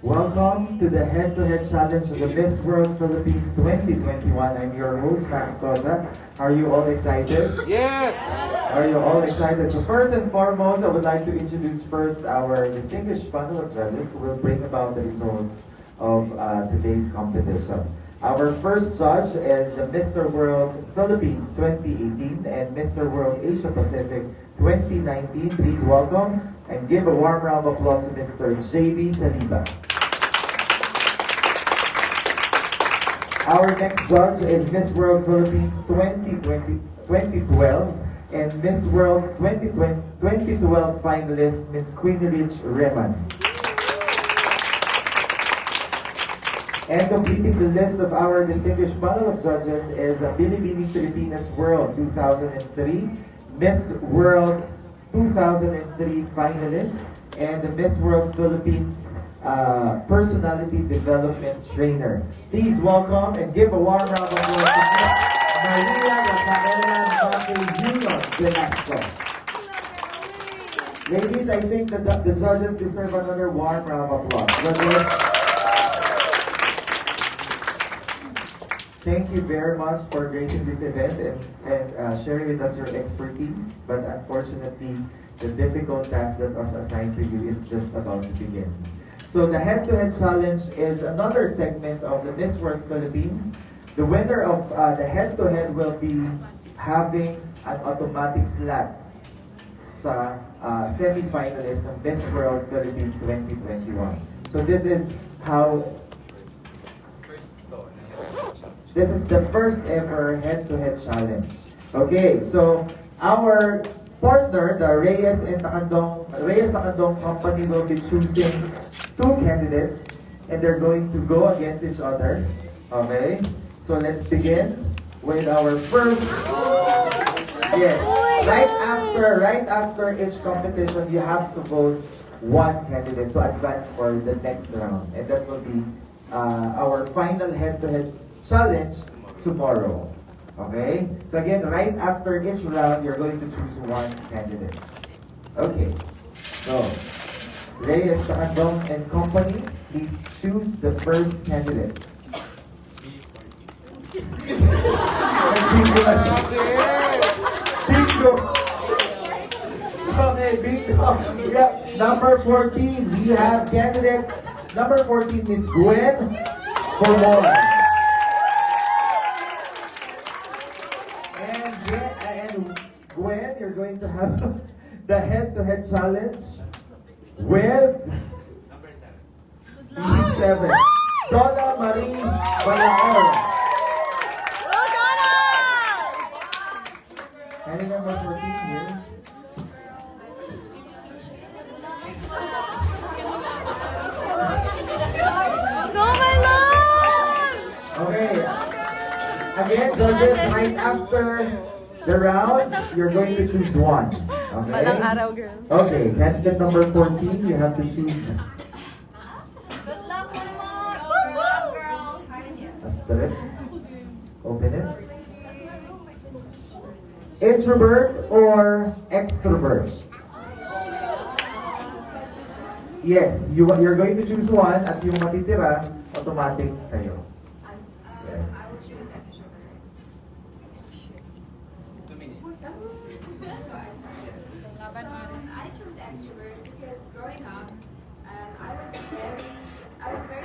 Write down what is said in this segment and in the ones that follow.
Welcome to the head-to-head challenge of the Miss World Philippines 2021. I'm your host, Max Tosa. Are you all excited? Yes! Are you all excited? So first and foremost, I would like to introduce first our distinguished panel of judges who will bring about the results of today's competition. Our first judge is the Mr. World Philippines 2018 and Mr. World Asia Pacific 2019. Please welcome and give a warm round of applause to Mr. J.B. Saliba. Our next judge is Miss World Philippines 2012 and Miss World 2012 finalist Miss Queenrich Reman. And completing the list of our distinguished panel of judges is Bilibili Filipinas World 2003, Miss World 2003 finalist, and the Miss World Philippines Personality Development Trainer. Please welcome and give a warm round of applause to Miss Maria Rafaela Mate Junior Velasco. Ladies, I think the judges deserve another warm round of applause. Thank you very much for gracing this event and sharing with us your expertise. But unfortunately, the difficult task that was assigned to you is just about to begin. So the head-to-head challenge is another segment of the Miss World Philippines. The winner of the head-to-head will be having an automatic slot sa semi-finalist ng Miss World Philippines 2021. So this is how... This is the first ever head-to-head challenge. Okay, so our partner, the Reyes Takandong company will be choosing two candidates and they're going to go against each other. Okay, so let's begin with our first. Yes, right after each competition, you have to vote one candidate to advance for the next round, and that will be our final head-to-head challenge tomorrow. Okay? So again, right after each round, you're going to choose one candidate. Okay. So, Reyes Takandong and Company, please choose the first candidate. Bingo! Okay, bingo! Yeah, number 14, we have candidate number 14, Miss Gwen for more. Gwen, you're going to have the head-to-head challenge with number 7. Donna Marie Balaor. Any number 14 here? Go, my love! Okay. Again, judges, right after the round, you're going to choose one. Okay? Malang araw, girl. Okay, candidate number 14, you have to choose. Good luck, Mama! Good luck, girl! Asterisk. Open it. Introvert or extrovert? Yes, you're going to choose one at yung matitira, automatic sa'yo. Yes. I will choose extrovert. I chose extrovert because growing up, I was a very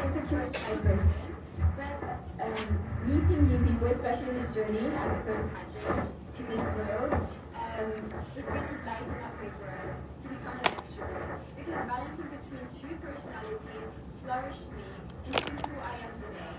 insecure type person. But meeting new people, especially in this journey as a first pageant in this world, it really lightened up my world to become an extrovert. Because balancing between two personalities flourished me into who I am today.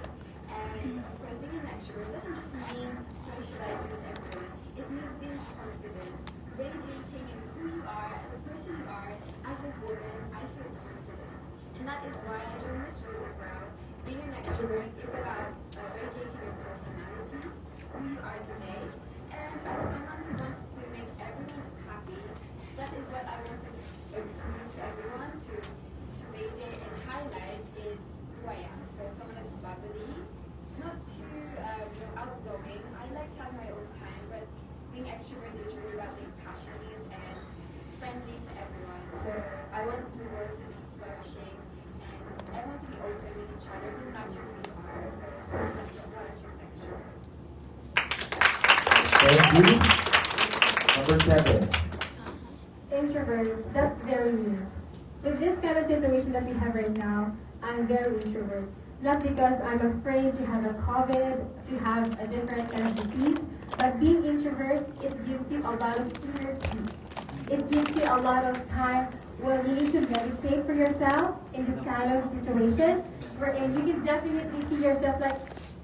And of course, being an extrovert doesn't just mean socializing with everyone. It means being confident, radiating in who you are and the person you are. As a woman, I feel confident. And that is why I joined this role as well. Being an extrovert is about radiating your personality, who you are today. And as someone who wants to make everyone happy, that is what I want to explain to everyone, to radiate and highlight is who I am. So someone that's bubbly, not too outgoing. I like to have my own time, but being extrovert is really about being passionate and friendly to everyone. So I want the world to be flourishing and everyone to be each other, and that's who we are. So that's why I choose extrovert. Thank you. Number 7. Introvert, that's very me. With this kind of situation that we have right now, I'm very introvert. Not because I'm afraid to have a COVID, to have a different kind of disease, but being introvert, it gives you a lot of inner peace. It gives you a lot of time where you need to meditate for yourself in this kind of situation, wherein you can definitely see yourself like,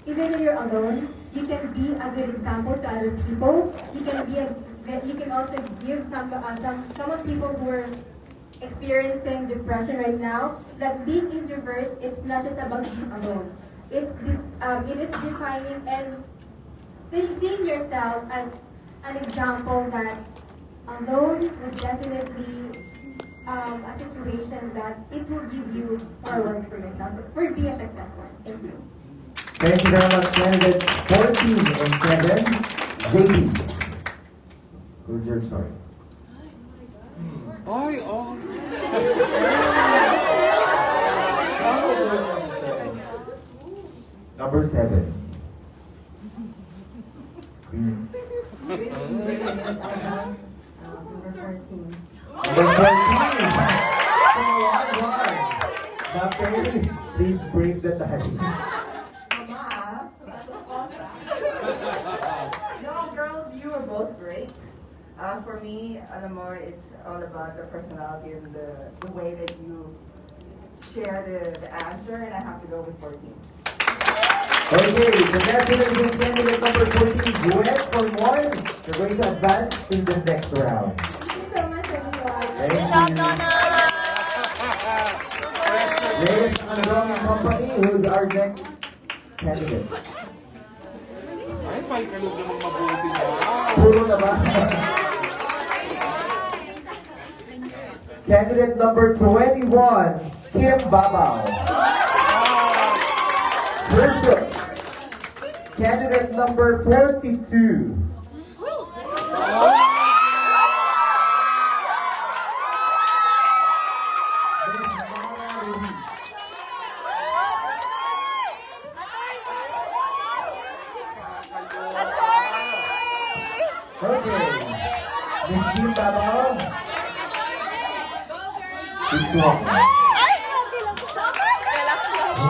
even when you're alone, you can be a good example to other people. You can also give some people who are experiencing depression right now that being introvert, it's not just about being alone. It is defining and seeing yourself as an example that alone is definitely a situation that it will give you forward for yourself, for being a successful. Thank you. Thank you very much, candidate 14 and 7. JP. Who's your choice? Ay, oh. Number 7. Queen. Number 14. Number 14. Napoli, please break the tie. No, girls, you are both great. For me, alam mo, it's all about the personality and the way that you share the answer, and I have to go with 14. Okay, congratulations, candidate number 14, Gwen from 1. You're going to advance in the next round. Thank you so much, everyone. Thank Good job, you. Donna! Ladies and company, who's our next candidate? Ay, may kalog namang mabuti na. Puro na ba? Candidate number 21, Kimbap. Swimsuit. Candidate number 42. Okay. Miss Kimbap.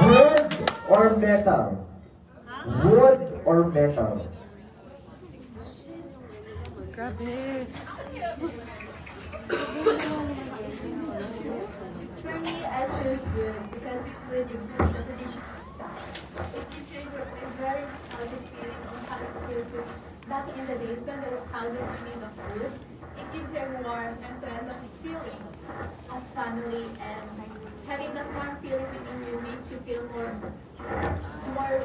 Wood or metal? Wood or metal? For me, I choose wood because with wood you feel the traditional style. It gives you a very nostalgic feeling on how it feels to back in the days when there was houses made of wood. It gives you a warm and pleasant feeling of family, and having that warm feeling within you makes you feel more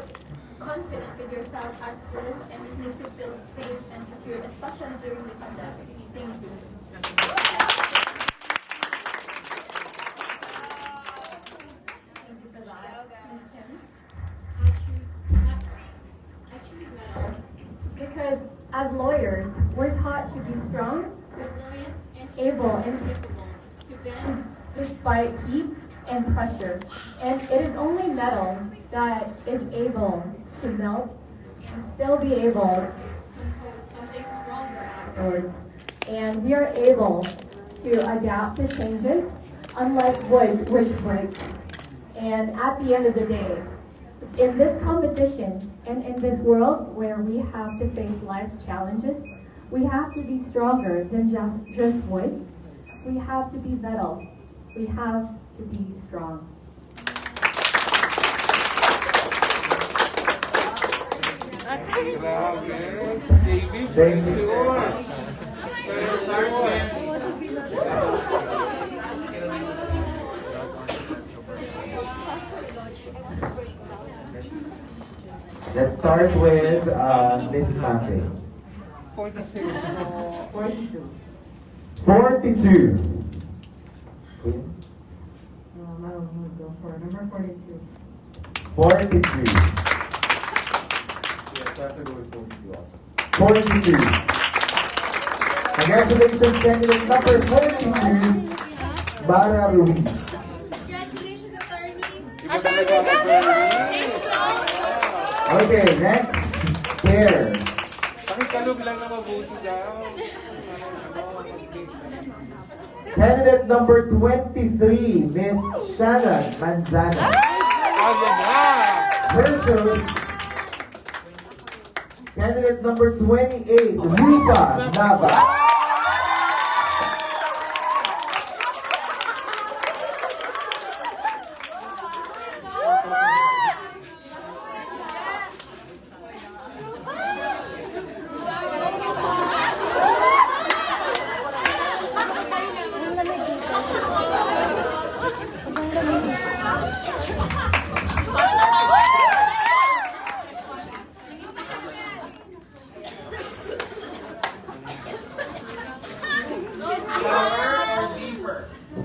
confident with yourself at home, and it makes you feel safe and secure, especially during the pandemic. Thank you. Because as lawyers, we're taught to be strong, resilient, and able and capable to bend despite heat and pressure. And it is only metal that is able to melt and still be able to compose something stronger afterwards. And we are able to adapt to changes, unlike wood, which breaks. And at the end of the day, in this competition and in this world where we have to face life's challenges, we have to be stronger than just wood. We have to be metal. We have to be strong. Grabe. JB, Thank you. Let's start with Miss Mafe. 46 mo. 42. 42. Queen? I will go for number 42. 42. Yes, I have to go with 42 also. 42. Congratulations, candidate number 42, Mara Ruiz. Congratulations, attorney! Iba talaga ang Bernie. Okay, next pair. Pakikalog lang na mabuti daw. Candidate number 23, Miss Shannon Manzana. Ayan na! Versus candidate number 28, Rupa Nava.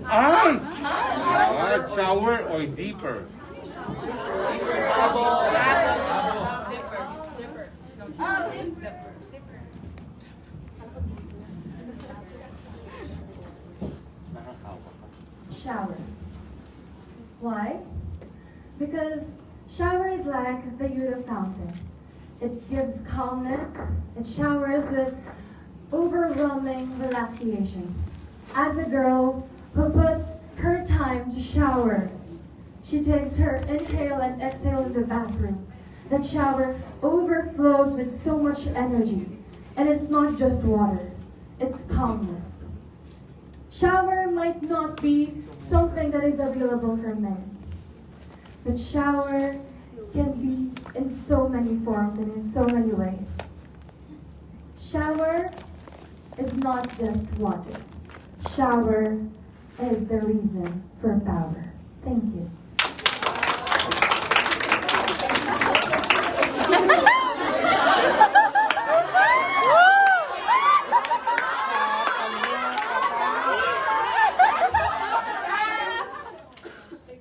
Ay! Shower or deeper? Shower. Why? Because shower is like the Euro fountain. It gives calmness. It showers with overwhelming relaxation. As a girl who puts her time to shower, she takes her inhale and exhale in the bathroom. That shower overflows with so much energy. And it's not just water, it's calmness. Shower might not be something that is available for men, but shower can be in so many forms and in so many ways. Shower is not just water. Shower is the reason for power. Thank you.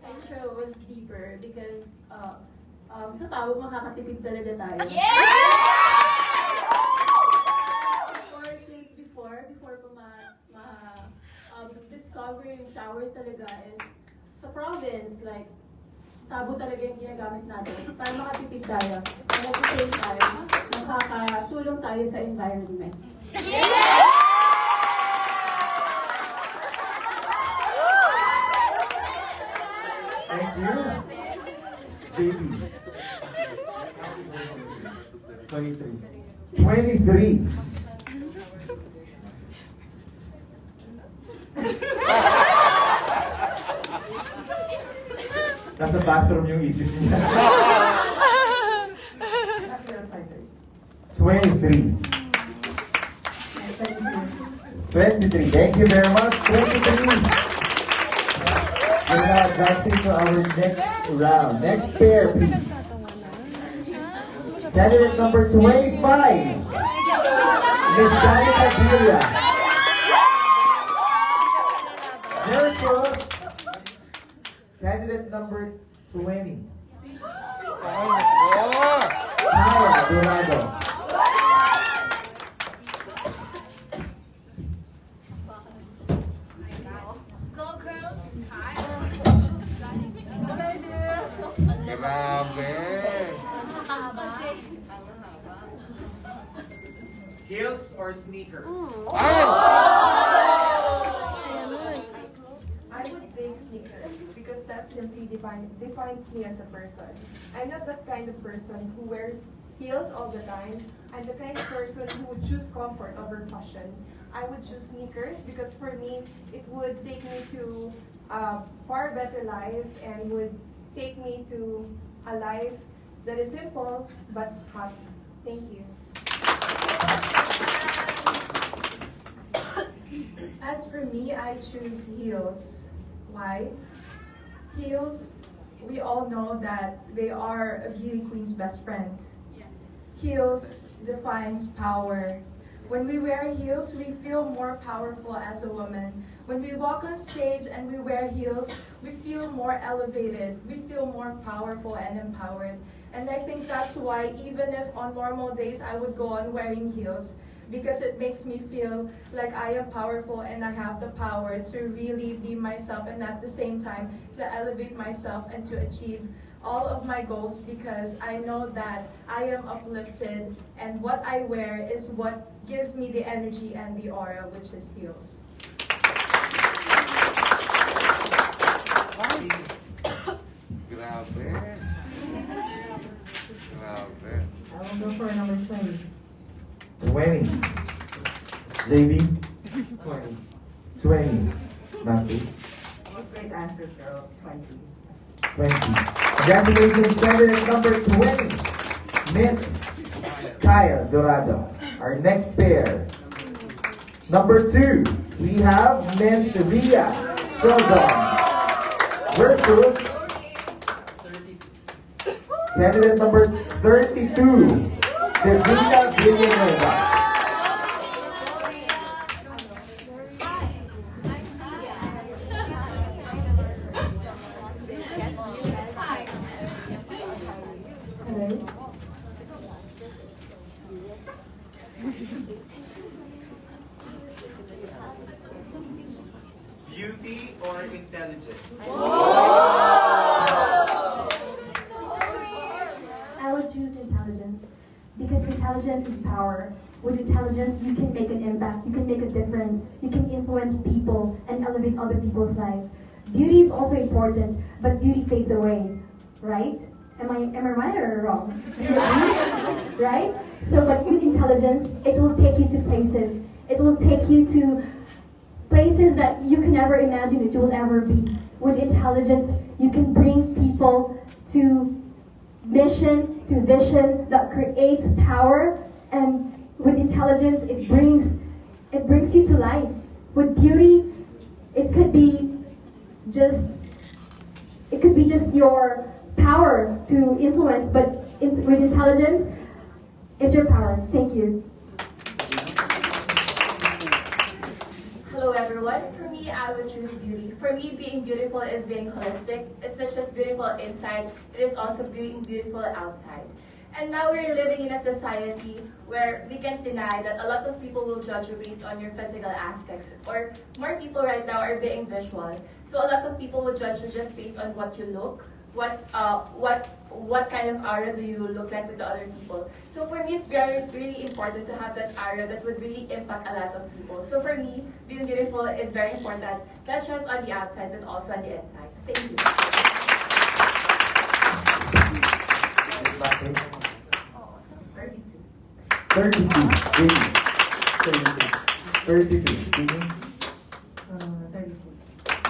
Intro was deeper because sa tao makakatipid talaga tayo. Or since before pa discover yung shower talaga is sa province, like tabo talaga yung ginagamit natin para makatipid tayo. And at the same time, makakatulong tayo sa environment. Thank you. JP. 23. Nasa bathroom yung isip niya. 23. 23. Thank you very much. 23. We're now advancing to our next round. Next pair, please. Candidate number 25. Miss Danica Julia. Versus candidate number 20. Tara Dorado. Go girls! Grabe! Heels or sneakers? Ay! I would pick sneakers because that simply defines me as a person. I'm not that kind of person who wears heels all the time. I'm the kind of person who would choose comfort over fashion. I would choose sneakers because for me, it would take me to a far better life and would take me to a life that is simple but happy. Thank you. As for me, I choose heels. Why? Heels, we all know that they are a beauty queen's best friend. Heels defines power. When we wear heels, we feel more powerful as a woman. When we walk on stage and we wear heels, we feel more elevated. We feel more powerful and empowered. And I think that's why even if on normal days I would go on wearing heels, because it makes me feel like I am powerful and I have the power to really be myself, and at the same time to elevate myself and to achieve all of my goals, because I know that I am uplifted and what I wear is what gives me the energy and the aura, which is heels. Grabe. Grabe. I will go for number 20. 20. JB? 20. 20. Matthew? Great answers, girls. 20. 20. Congratulations, candidate number 20, Miss Kyle Dorado. Our next pair. Number 2, we have Miss Ria Sildon versus candidate number 32, Devita Villanueva. Beauty or intelligence? I would choose intelligence because intelligence is power. With intelligence, you can make an impact, you can make a difference, you can influence people and elevate other people's life. Beauty is also important, but beauty fades away, right? Am I right or wrong? Right? So, but with intelligence, it will take you to places. It will take you to places that you can never imagine that you will ever be. With intelligence, you can bring people to mission, to vision that creates power, and with intelligence, it brings you to life. With beauty, it could be just your power to influence, but with intelligence, it's your power. Thank you. Hello everyone. For me, I would choose beauty. For me, being beautiful is being holistic. It's not just beautiful inside, it is also being beautiful outside. And now we're living in a society where we can't deny that a lot of people will judge you based on your physical aspects. Or more people right now are being visual. So a lot of people will judge you just based on what you look, what kind of aura do you look like with the other people. So for me, it's really important to have that aura that would really impact a lot of people. So for me, being beautiful is very important, not just on the outside, but also on the inside. Thank you. 32. 32. 32.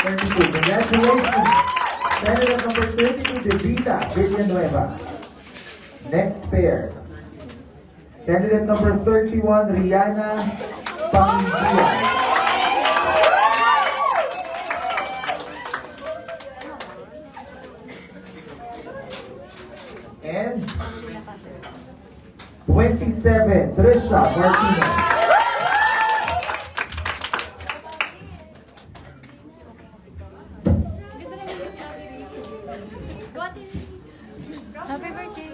32. Congratulations. Candidate number 32, Devita Villanueva. Next pair. Candidate number 31, Rihanna Pangian. And 27, Trisha Martinez. Happy birthday!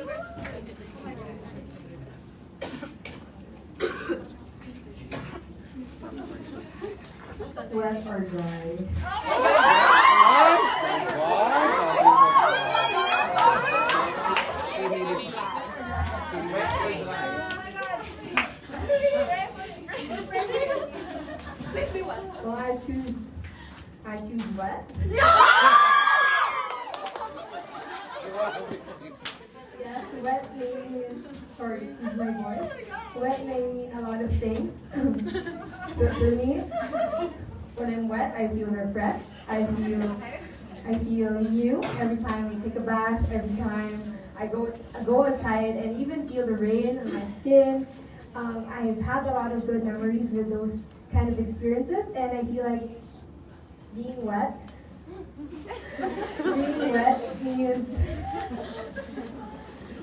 Wet or dry? Well, I choose wet. Yes, wet may mean, sorry, excuse my voice. Wet may mean a lot of things. So for me, when I'm wet, I feel refreshed. I feel new every time I take a bath, every time I go outside and even feel the rain on my skin. I've had a lot of good memories with those kind of experiences, and I feel like being wet means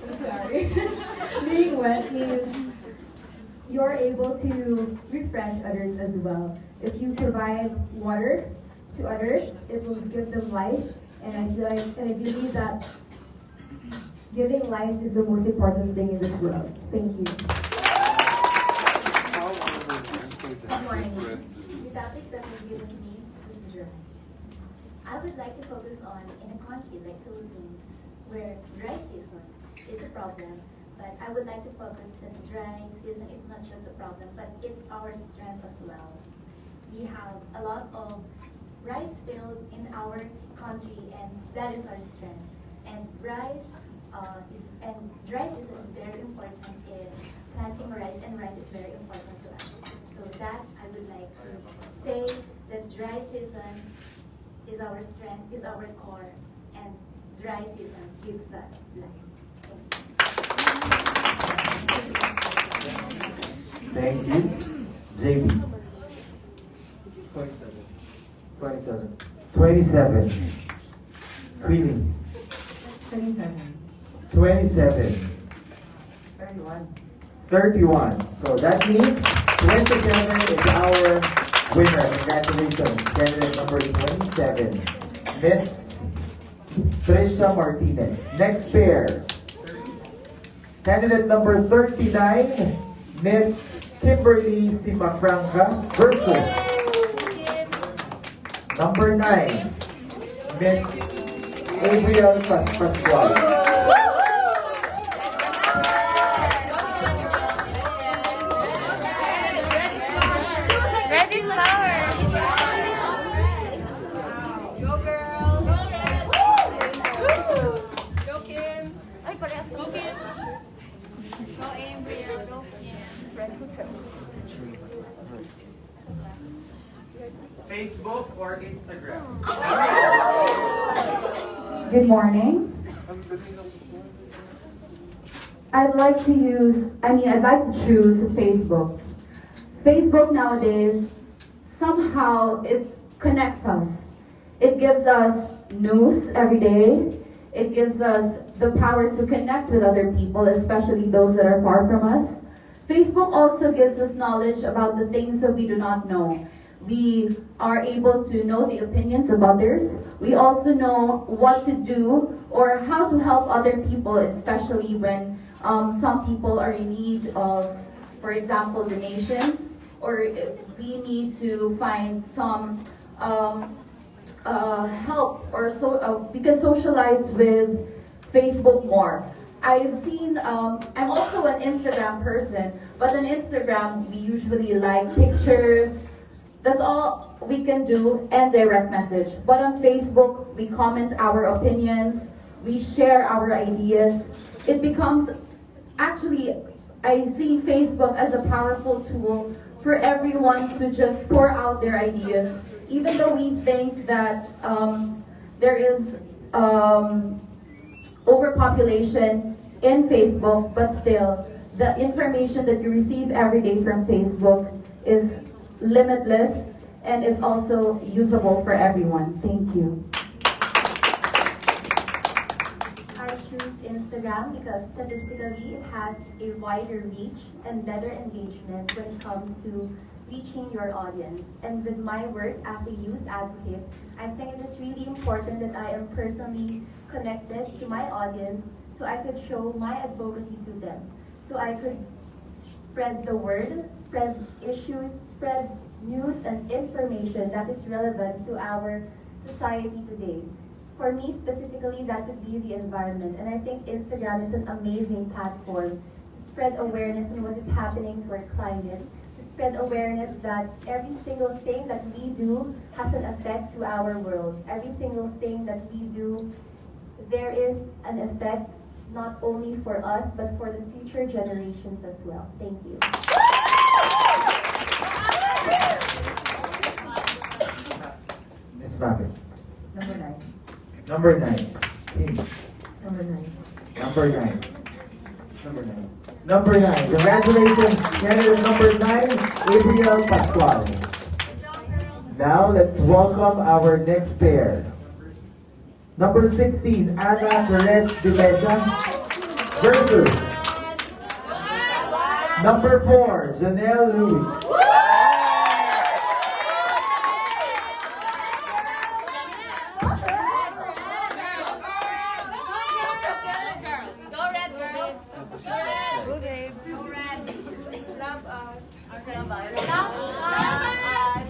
I'm sorry. Being wet means you're able to refresh others as well. If you provide water to others, it will give them life, and I believe that giving life is the most important thing in this world. Thank you. morning. The topic that was given to me is dry. I would like to focus on in a country like Philippines where dry season is a problem, but I would like to focus that dry season is not just a problem, but it's our strength as well. We have a lot of rice field in our country, and that is our strength. And dry season is very important in planting rice, and rice is very important to us. So that I would like to say that dry season is our strength, is our core, and dry season gives us life. Thank you. JB. 27. 27. Queenie. 27. 27. 31. 31. So that means 27 is our winner. Congratulations. Candidate number 27, Miss Trisha Martinez. Next pair. Candidate number 39, Miss Kimberly Simafranca versus number 9, Miss Gabriel Pascual. Go girl! Go Kim! Go Kim! Go Embryo! Go Kim! Facebook or Instagram? Good morning. I'd like to choose Facebook. Facebook nowadays, somehow it connects us. It gives us news every day. It gives us the power to connect with other people, especially those that are far from us. Facebook also gives us knowledge about the things that we do not know. We are able to know the opinions of others. We also know what to do or how to help other people, especially when some people are in need of, for example, donations, or if we need to find some help, or so we can socialize with Facebook more. I've seen, I'm also an Instagram person, but on Instagram, we usually like pictures. That's all we can do, and direct message. But on Facebook, we comment our opinions, we share our ideas. It becomes, actually, I see Facebook as a powerful tool for everyone to just pour out their ideas. Even though we think that there is overpopulation in Facebook, but still, the information that you receive every day from Facebook is limitless and is also usable for everyone. Thank you. I choose Instagram because statistically it has a wider reach and better engagement when it comes to reaching your audience. And with my work as a youth advocate, I think it is really important that I am personally connected to my audience so I could show my advocacy to them. So I could spread the word, spread issues, spread news and information that is relevant to our society today. For me specifically, that would be the environment. And I think Instagram is an amazing platform to spread awareness on what is happening to our climate, to spread awareness that every single thing that we do has an effect to our world. Every single thing that we do, there is an effect not only for us, but for the future generations as well. Thank you. Miss Mabel. Number 9. Number 9. Number 9. Number 9. Number 9. Number 9. Congratulations, candidate number 9, Gabriel Pascual. Now let's welcome our next pair. Number 16, Ana Perez de Mesa versus number 4, Janelle Louis.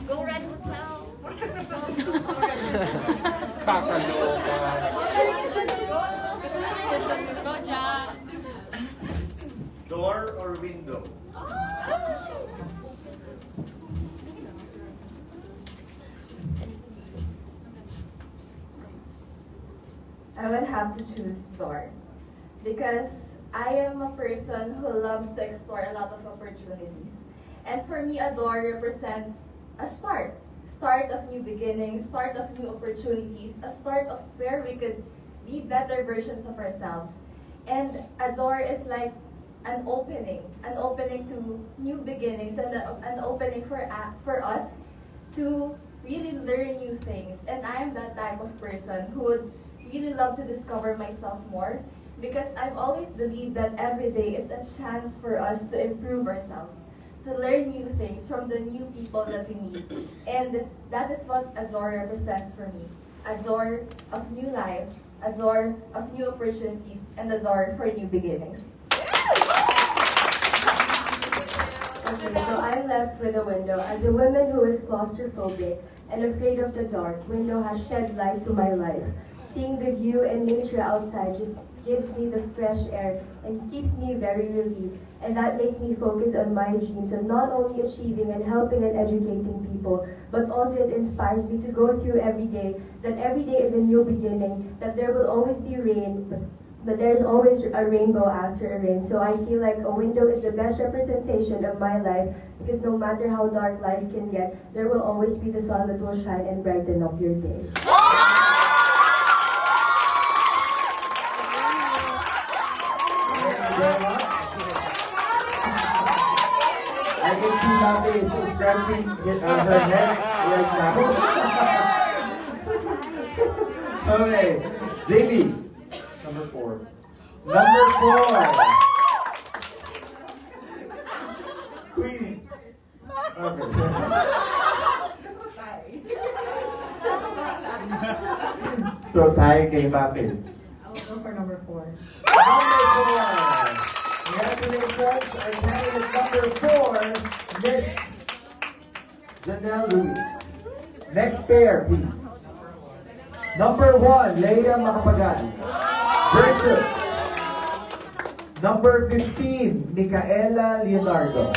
Go Red Hotel. Go Jack. Door or window? I would have to choose door because I am a person who loves to explore a lot of opportunities. And for me, a door represents a start of new beginnings, start of new opportunities, a start of where we could be better versions of ourselves. And a door is like an opening to new beginnings and an opening for us to really learn new things. And I am that type of person who would really love to discover myself more because I've always believed that every day is a chance for us to improve ourselves, to learn new things from the new people that we meet. And that is what a door represents for me. A door of new life, a door of new opportunities, and a door for new beginnings. Okay, so I'm left with a window. As a woman who is claustrophobic and afraid of the dark, window has shed light to my life. Seeing the view and nature outside just gives me the fresh air and keeps me very relieved. And that makes me focus on my dreams of not only achieving and helping and educating people, but also it inspires me to go through every day, that every day is a new beginning, that there will always be rain, but there's always a rainbow after a rain. So I feel like a window is the best representation of my life because no matter how dark life can get, there will always be the sun that will shine and brighten up your day. I can see Nabi is scratching her head right now. Okay, JB, number 4. Number 4. Queenie. Okay. So tayo kay Mapi. I will go for number 4. Number 4. Congratulations, our candidate number 4, Miss Janelle Louis. Next pair, please. Number 1, Leia Macapagal. Versus number 15, Micaela Leonardo.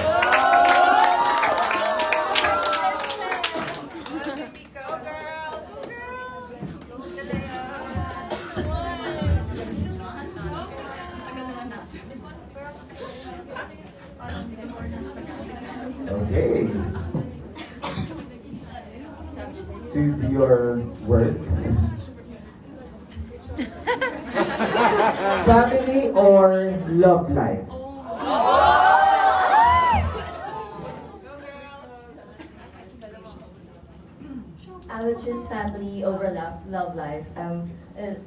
Okay. Choose your words. Family or love life? I would choose family over love life.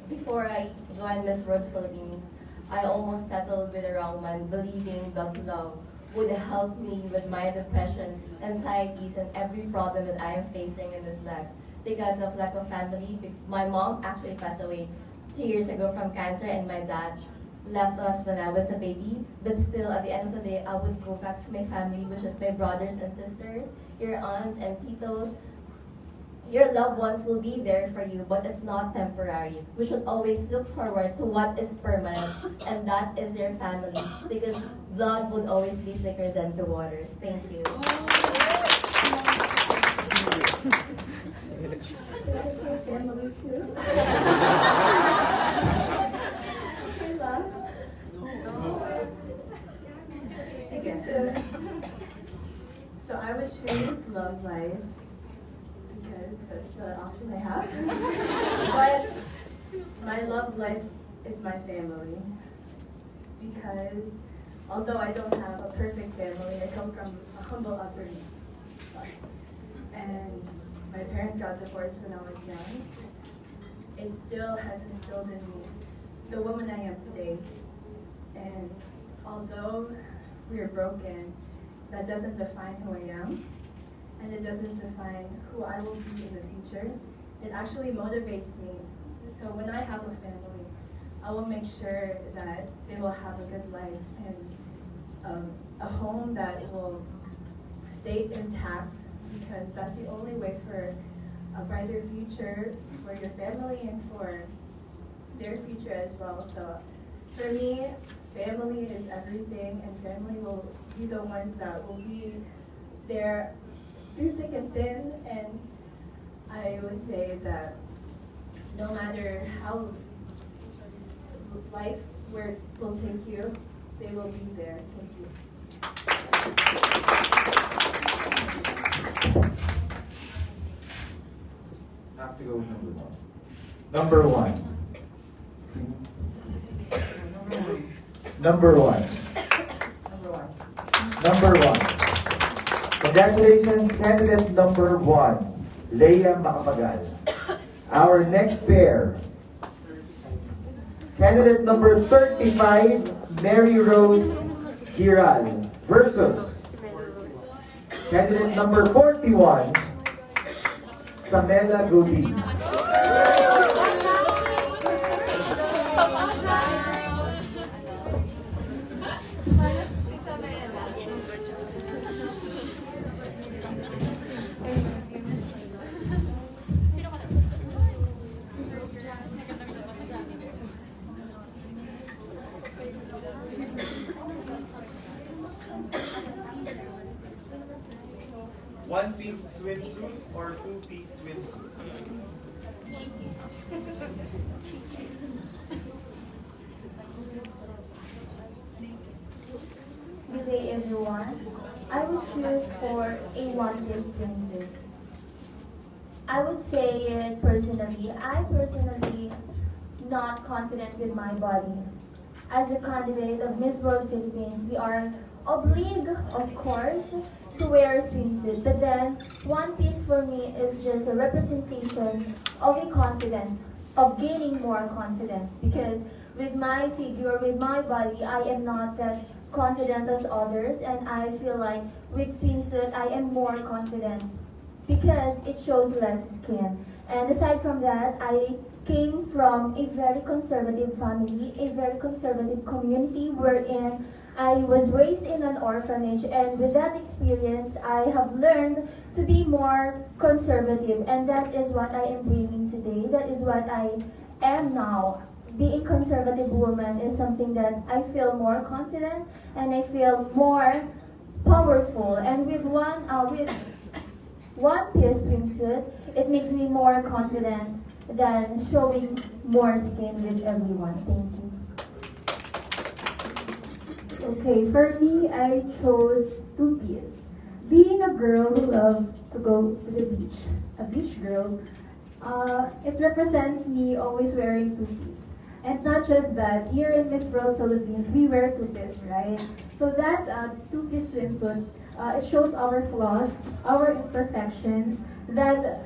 Before I joined Miss World Philippines, I almost settled with the wrong man, believing that love would help me with my depression, anxieties, and every problem that I am facing in this life. Because of lack of family, my mom actually passed away 2 years ago from cancer, and my dad left us when I was a baby. But still, at the end of the day, I would go back to my family, which is my brothers and sisters, your aunts and titos. Your loved ones will be there for you, but it's not temporary. We should always look forward to what is permanent, and that is your family, because blood would always be thicker than the water. Thank you. Can I say family too? So I would choose love life because that's the option I have. But my love life is my family because although I don't have a perfect family, I come from a humble upbringing. And my parents got divorced when I was young. It still has instilled in me the woman I am today. And although we are broken, that doesn't define who I am, and it doesn't define who I will be in the future. It actually motivates me. So when I have a family, I will make sure that they will have a good life and a home that will stay intact because that's the only way for a brighter future for your family and for their future as well. So for me, family is everything, and family will be the ones that will be there through thick and thin. And I would say that no matter how life where will take you, they will be there. Thank you. Have to go with number one. Number one. Number one. Congratulations, candidate number one, Leia Macapagal. Our next pair, candidate number 35, Mary Rose Giral versus candidate number 41, Samela Gobi. One-piece swimsuit or two-piece swimsuit? Good day, everyone. I would choose for a one-piece swimsuit. I would say it personally. I personally not confident with my body. As a candidate of Miss World Philippines, we are obliged, of course, to wear a swimsuit. But then, one piece for me is just a representation of a confidence, of gaining more confidence. Because with my figure, with my body, I am not that confident as others. And I feel like with swimsuit, I am more confident because it shows less skin. And aside from that, I came from a very conservative family, a very conservative community wherein I was raised in an orphanage, and with that experience, I have learned to be more conservative, and that is what I am bringing today. That is what I am now. Being conservative woman is something that I feel more confident and I feel more powerful. And with one piece swimsuit, it makes me more confident than showing more skin with everyone. Thank you. Okay, for me, I chose two-piece. Being a girl who loves to go to the beach, a beach girl, it represents me always wearing two-piece. And not just that, here in Miss World Philippines, we wear two-piece, right? So that two-piece swimsuit, it shows our flaws, our imperfections, that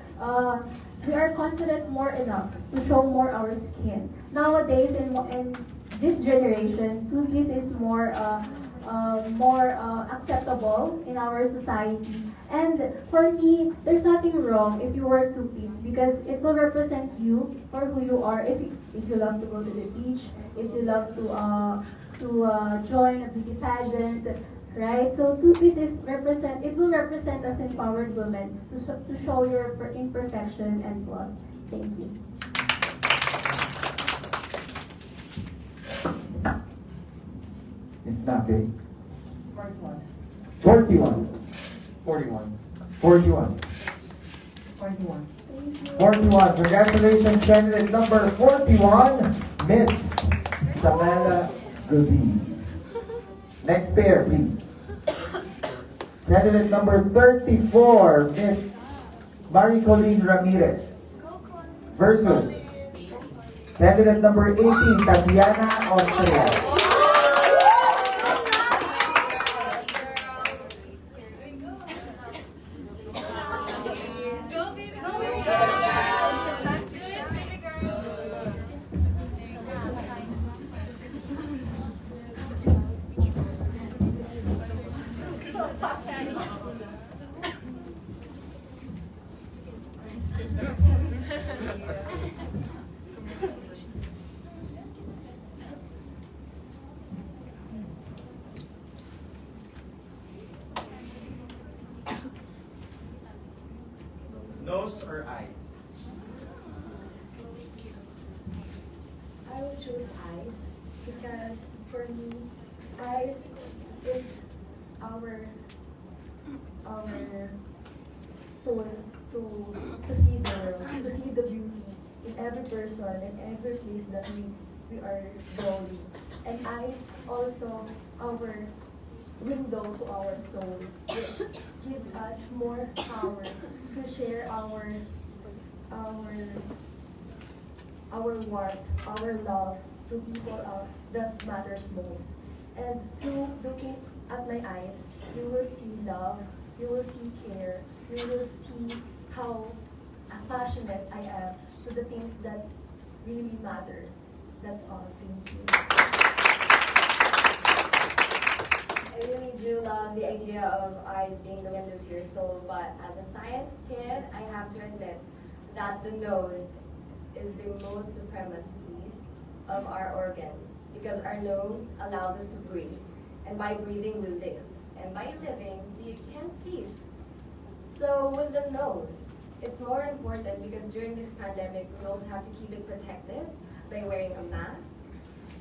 we are confident more enough to show more our skin. Nowadays, in this generation, two-piece is more acceptable in our society. And for me, there's nothing wrong if you wear two-piece because it will represent you for who you are. If you love to go to the beach, if you love to join a beauty pageant, right? So two-piece it will represent us empowered women to show your imperfection and flaws. Thank you. Miss Mafe. 41. 41. 41. 41. 41. 41. Congratulations, candidate number 41, Miss Samela Gobi. Next pair, please. Candidate number 34, Miss Maricolin Ramirez versus candidate number 18, Tatiana Austria. because for me, eyes is our tool to see the world, to see the beauty in every person and every place that we are going. And eyes also our window to our soul, which gives us more power to share our warmth, our love to people that matters most. And through looking at my eyes, you will see love, you will see care, you will see how passionate I am to the things that really matters. That's all. Thank you. I really do love the idea of eyes being the window to your soul, but as a science kid, I have to admit that the nose is the most supremacy of our organs, because our nose allows us to breathe, and by breathing we live, and by living we can see. So with the nose, it's more important because during this pandemic we also have to keep it protected by wearing a mask,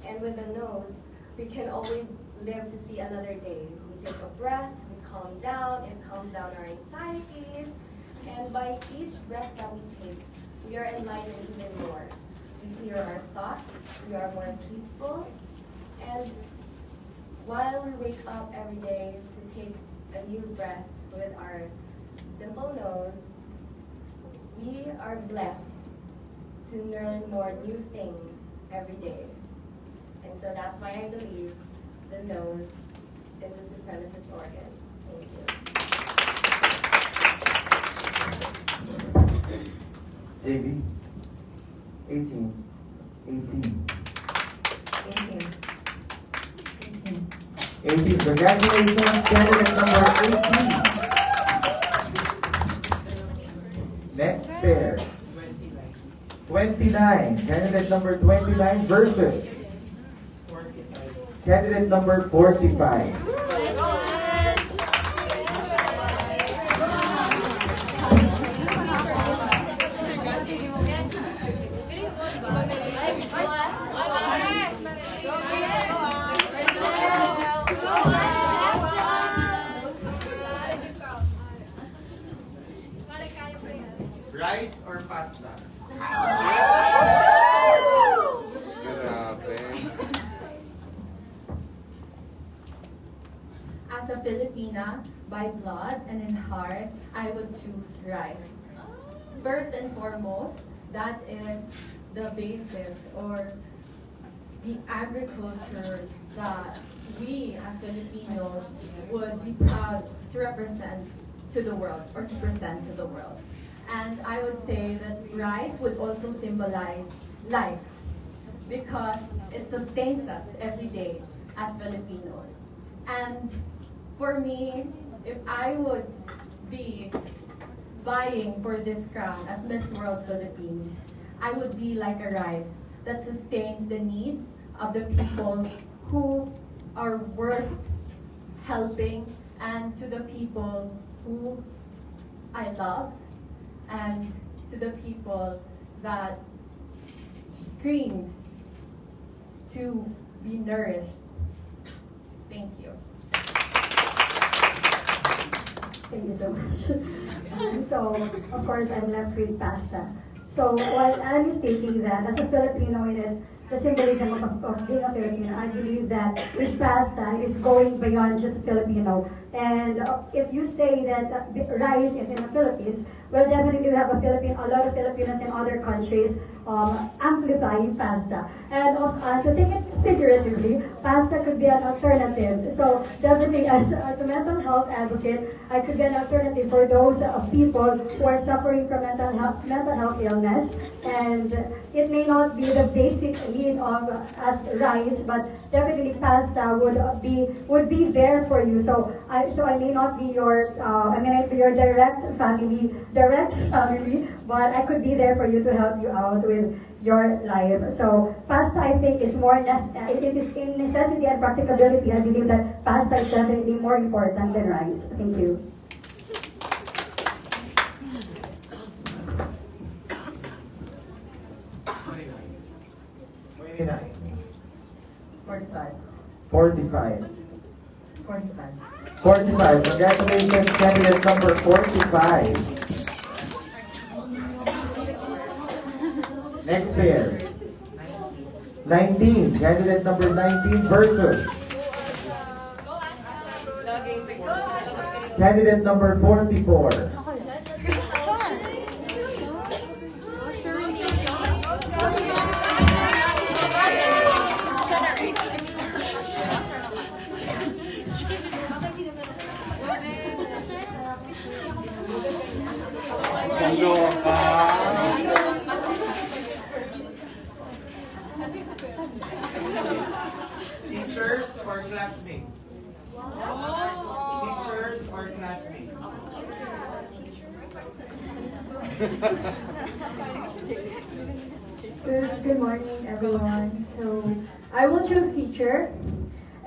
and with the nose we can always live to see another day. We take a breath, we calm down, it calms down our anxieties, and by each breath that we take, we are enlightened even more. We clear our thoughts, we are more peaceful, and while we wake up every day to take a new breath with our simple nose, we are blessed to learn more new things every day. And so that's why I believe the nose is the supremacist organ. Thank you. JB? 18. 18. 18. Congratulations, candidate number 18. Next pair. 29. Candidate number 29 versus candidate number 45. Rice or pasta? As a Filipina, by blood and in heart, I would choose rice. First and foremost, that is the basis or the agriculture that we as Filipinos would be proud to represent to the world or to present to the world. And I would say that rice would also symbolize life because it sustains us every day as Filipinos. And for me, if I would be vying for this crown as Miss World Philippines, I would be like a rice that sustains the needs of the people who are worth helping, and to the people who I love, and to the people that screams to be nourished. Thank you. Thank you so much. So, of course, I'm left with pasta. So, while Anne is stating that, as a Filipino, it is the symbolism of being a Filipino. I believe that this pasta is going beyond just Filipino. And if you say that rice is in the Philippines, well, definitely we have a lot of Filipinos in other countries amplifying pasta. And to take it figuratively, pasta could be an alternative. So definitely, as a mental health advocate, I could be an alternative for those people who are suffering from mental health illness. And it may not be the basic need of as rice, but definitely pasta would be there for you. So I may not be your direct family, but I could be there for you to help you out with your life. So pasta, I think, is more it is in necessity and practicability. I believe that pasta is definitely more important than rice. Thank you. 45. 45. 45. 45. Congratulations, candidate number 45. Next pair. 19. Candidate number 19 versus candidate number 44. Teachers or classmates? Teachers or classmates? Good morning, everyone. So, I will choose teacher,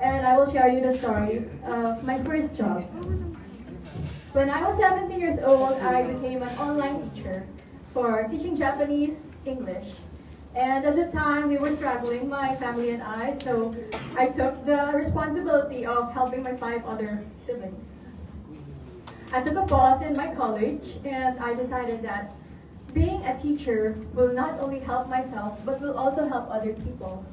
and I will share you the story of my first job. When I was 17 years old, I became an online teacher for teaching Japanese, English. And at the time, we were struggling, my family and I, so I took the responsibility of helping my 5 other siblings. I took a pause in my college, and I decided that being a teacher will not only help myself, but will also help other people.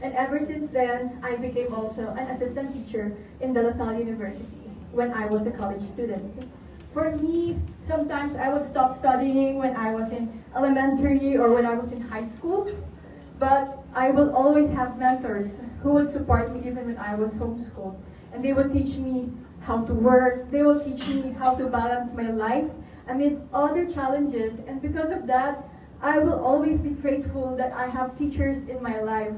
And ever since then, I became also an assistant teacher in De La Salle University when I was a college student. For me, sometimes I would stop studying when I was in elementary or when I was in high school, but I will always have mentors who would support me even when I was homeschooled. And they would teach me how to work, they will teach me how to balance my life amidst other challenges. And because of that, I will always be grateful that I have teachers in my life.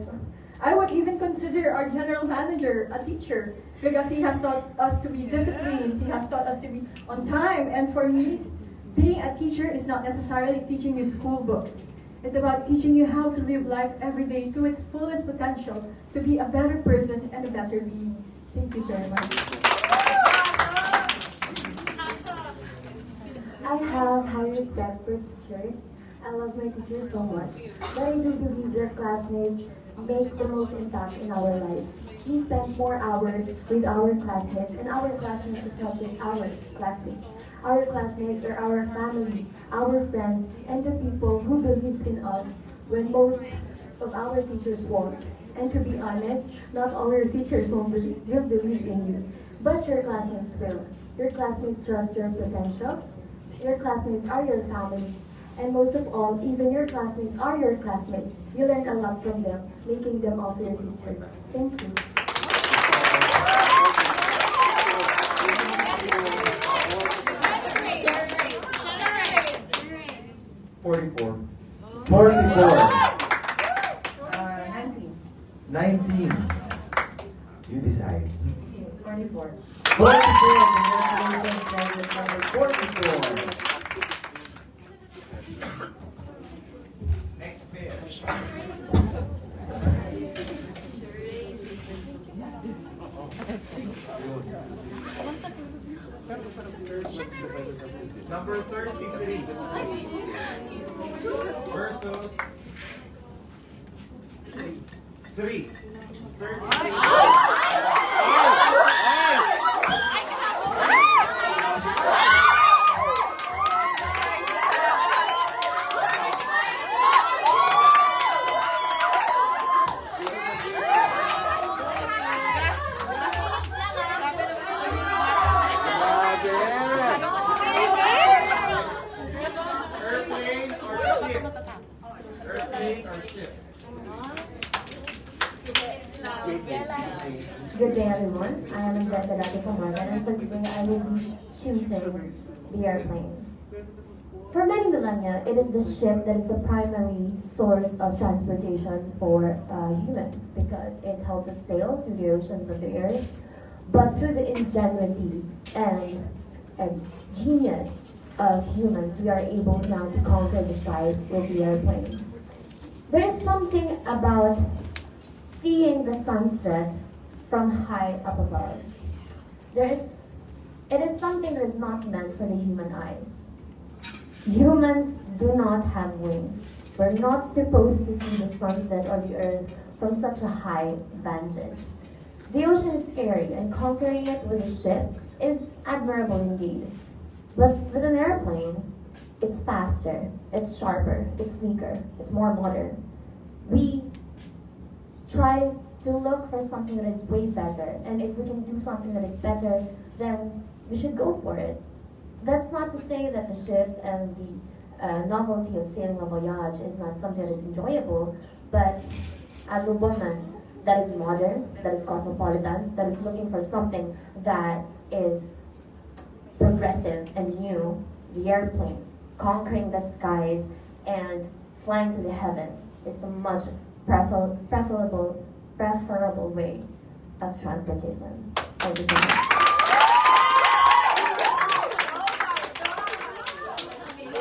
I would even consider our general manager a teacher because he has taught us to be disciplined, he has taught us to be on time. And for me, being a teacher is not necessarily teaching you school books. It's about teaching you how to live life every day to its fullest potential, to be a better person and a better being. Thank you very much. I have high respect for teachers. I love my teachers so much. But I do believe their classmates make the most impact in our lives. We spend more hours with our classmates, and our classmates is not just our classmates. Our classmates are our family, our friends, and the people who believed in us when most of our teachers won't. And to be honest, not all your teachers will believe in you, but your classmates will. Your classmates trust your potential. Your classmates are your family. And most of all, even your classmates are your classmates. You learn a lot from them, making them also your teachers. Thank you. Forty-four. 19. 19. You decide. 44. 44. Congratulations, candidate number 44. Next pair. Number 33 versus 3. 33. Good day, everyone. I am Angelica Dati Pumargan, and for today I will be choosing the airplane. For many millennia, it is the ship that is the primary source of transportation for humans because it helps us sail through the oceans of the earth. But through the ingenuity and genius of humans, we are able now to conquer the skies with the airplane. There is something about seeing the sunset from high up above. It is something that is not meant for the human eyes. Humans do not have wings. We're not supposed to see the sunset or the earth from such a high vantage. The ocean is scary, and conquering it with a ship is admirable indeed. But with an airplane, it's faster, it's sharper, it's sleeker, it's more modern. We try to look for something that is way better, and if we can do something that is better, then we should go for it. That's not to say that the ship and the novelty of sailing a voyage is not something that is enjoyable, but as a woman that is modern, that is cosmopolitan, that is looking for something that is progressive and new, the airplane, conquering the skies and flying to the heavens is a much preferable way of transportation. Thank you so much.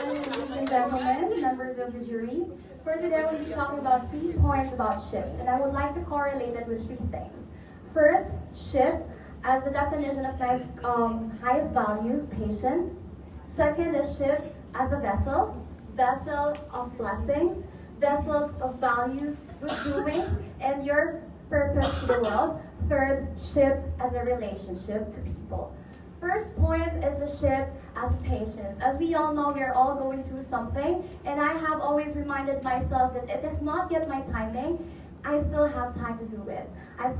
Ladies and gentlemen, members of the jury, for today we'll be talking about 3 points about ships, and I would like to correlate it with 3 things. First, ship, as the definition of my highest value, patience. Second is ship as a vessel of blessings, vessels of values, good doing, and your purpose to the world. Third, ship as a relationship to people. First point is the ship as patience. As we all know, we are all going through something, and I have always reminded myself that it is not yet my timing. I still have time to do it. I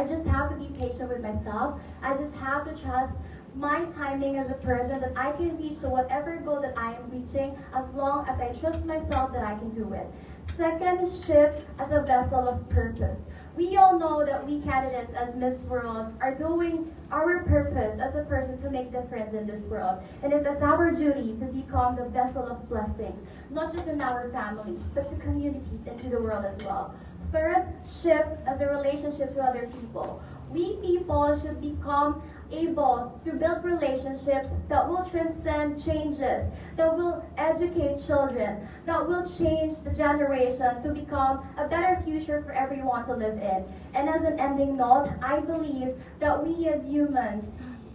just have to be patient with myself. I just have to trust my timing as a person that I can reach to whatever goal that I am reaching as long as I trust myself that I can do it. Second, ship as a vessel of purpose. We all know that we candidates as Miss World are doing our purpose as a person to make difference in this world. And it is our duty to become the vessel of blessings, not just in our families, but to communities and to the world as well. Third, ship as a relationship to other people. We people should become able to build relationships that will transcend changes, that will educate children, that will change the generation to become a better future for everyone to live in. And as an ending note, I believe that we as humans,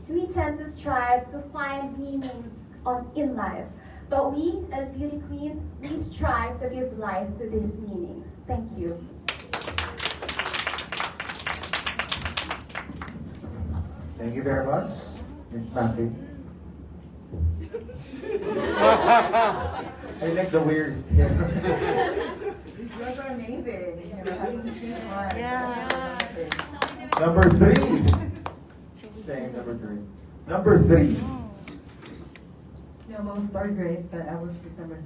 we tend to strive to find meanings in life. But we as beauty queens, we strive to give life to these meanings. Thank you. Thank you very much, Ms. Matthew. I like the weird stare. These girls are amazing. Having to choose one. Yeah. Number 3. Saying number 3. Number 3. No, I'm 3rd grade, but I was just number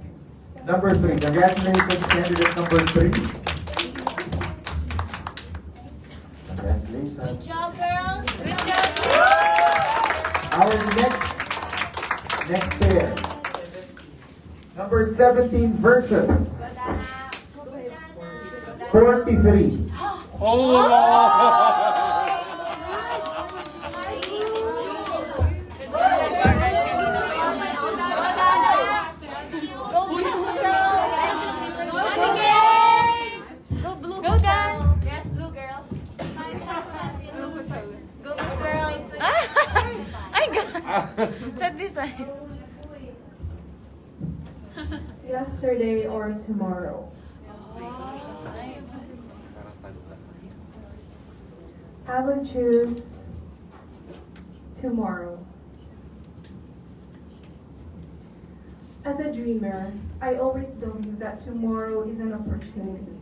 3. Number 3. Congratulations, candidate number 3. Congratulations. Good job, girls. Good job. Our next pair. Number 17 versus 43. Go blue. Go down. Yes, blue girls. Go blue girls. I got. Set this side. Yesterday or tomorrow. I would choose tomorrow. As a dreamer, I always believe that tomorrow is an opportunity.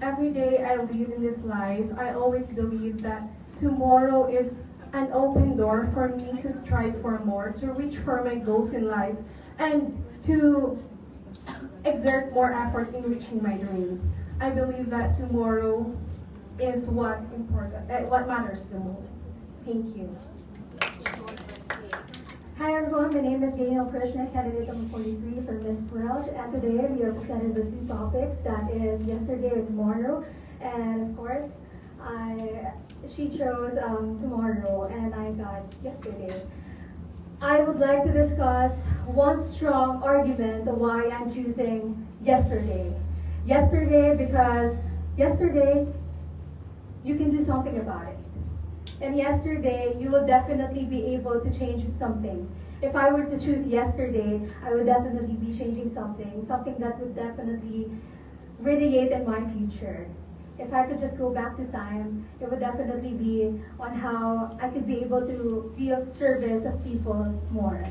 Every day I live in this life, I always believe that tomorrow is an open door for me to strive for more, to reach for my goals in life, and to exert more effort in reaching my dreams. I believe that tomorrow is what matters the most. Thank you. Hi everyone, my name is Daniel Krishna, candidate number 43 for Miss World, and today we are presented with 2 topics, that is yesterday or tomorrow, and of course, she chose tomorrow and I got yesterday. I would like to discuss one strong argument why I'm choosing yesterday. Yesterday because yesterday you can do something about it. And yesterday, you will definitely be able to change something. If I were to choose yesterday, I would definitely be changing something that would definitely radiate in my future. if I could just go back to time, it would definitely be on how I could be able to be of service of people more.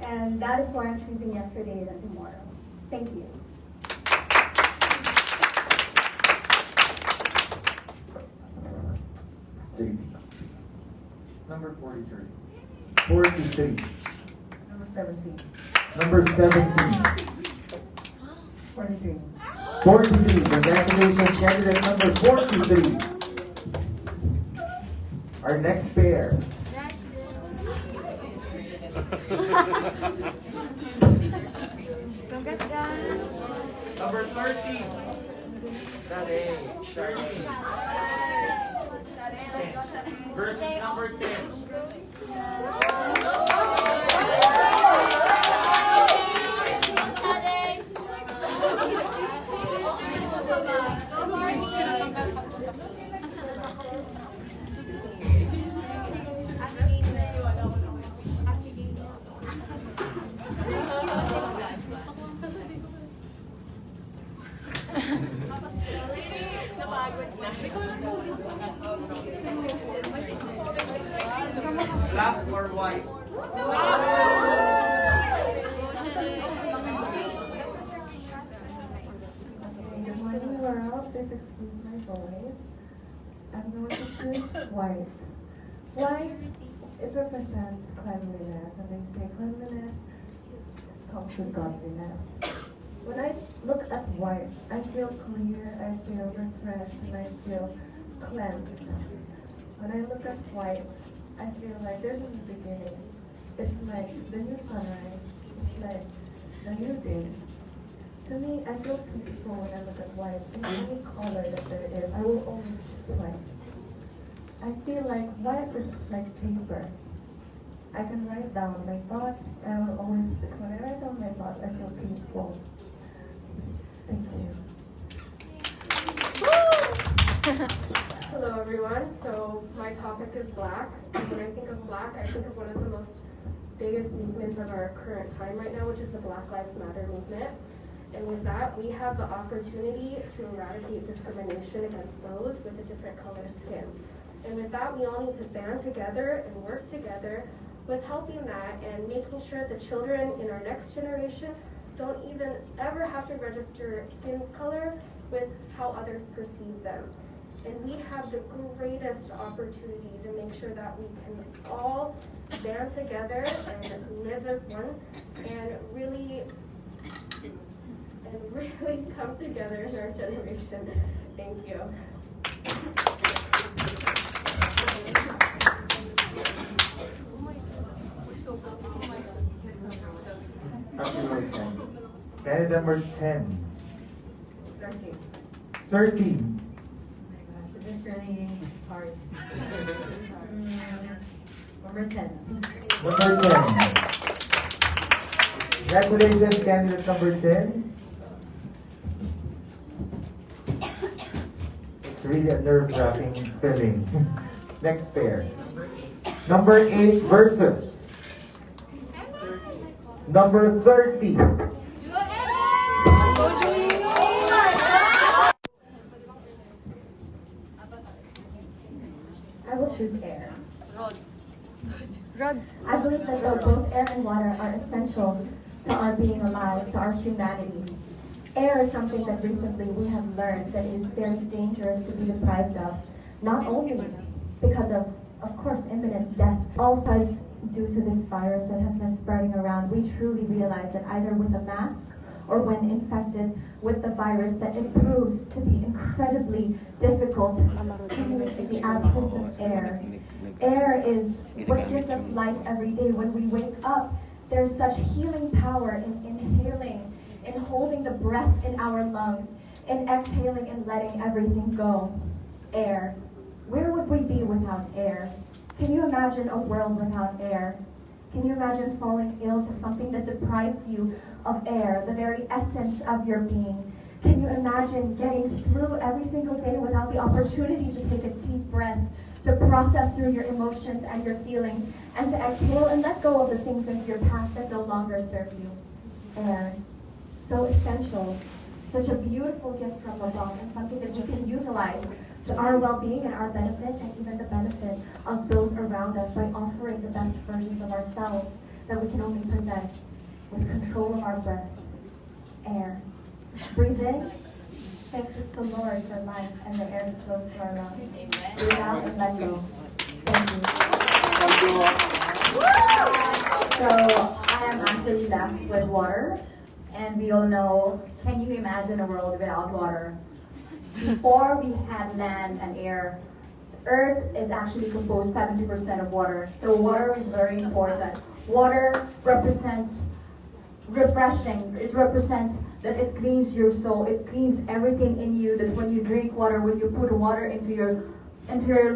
And that is why I'm choosing yesterday than tomorrow. Thank you. Number 43. 43. Number 17. Number 17. 43. 43. Congratulations, candidate number 43. Our next pair. Number 13. Sade. Charlene. Versus number 10. Black or white? Good morning, world. Please excuse my voice. I'm going to choose white. White, it represents cleanliness, and they say cleanliness comes with godliness. When I look at white, I feel clear, I feel refreshed, and I feel cleansed. When I look at white, I feel like there's a new beginning. It's like the new sunrise. It's like the new day. To me, I feel peaceful when I look at white. In any color that there is, I will always choose white. I feel like white is like paper. I can write down my thoughts, and I will always, when I write down my thoughts, I feel peaceful. Thank you. Hello everyone, so my topic is black. When I think of black, I think of one of the most biggest movements of our current time right now, which is the Black Lives Matter movement. And with that, we have the opportunity to eradicate discrimination against those with a different color skin. And with that, we all need to band together and work together with helping that and making sure the children in our next generation don't even ever have to register skin color with how others perceive them. And we have the greatest opportunity to make sure that we can all band together and live as one and really come together in our generation. Thank you. Candidate number 10. 13. 13. This is really hard. Number 10. Number 10. Congratulations, candidate number 10. It's really a nerve-wracking feeling. Next pair. Number 8 versus number 30. I will choose air. I believe that though both air and water are essential to our being alive, to our humanity, air is something that recently we have learned that is very dangerous to be deprived of, not only because of course, imminent death, also as due to this virus that has been spreading around. We truly realize that either with a mask or when infected with the virus, that it proves to be incredibly difficult to use in the absence of air. Air is what gives us life every day. When we wake up, there's such healing power in inhaling, in holding the breath in our lungs, in exhaling and letting everything go. Air. Where would we be without air? Can you imagine a world without air? Can you imagine falling ill to something that deprives you of air, the very essence of your being? Can you imagine getting through every single day without the opportunity to take a deep breath, to process through your emotions and your feelings, and to exhale and let go of the things of your past that no longer serve you? Air. So essential such a beautiful gift from above and something that you can utilize to our well-being and our benefit and even the benefit of those around us by offering the best versions of ourselves that we can only present with control of our breath, air. Breathe in, thank the Lord for life and the air that flows through our lungs. Breathe out and let go. Thank you. So I am actually left with water, and we all know, can you imagine a world without water? Before we had land and air, Earth is actually composed 70% of water. So water is very important. Water represents refreshing. It represents that it cleans your soul. It cleans everything in you. That when you drink water, when you put water into your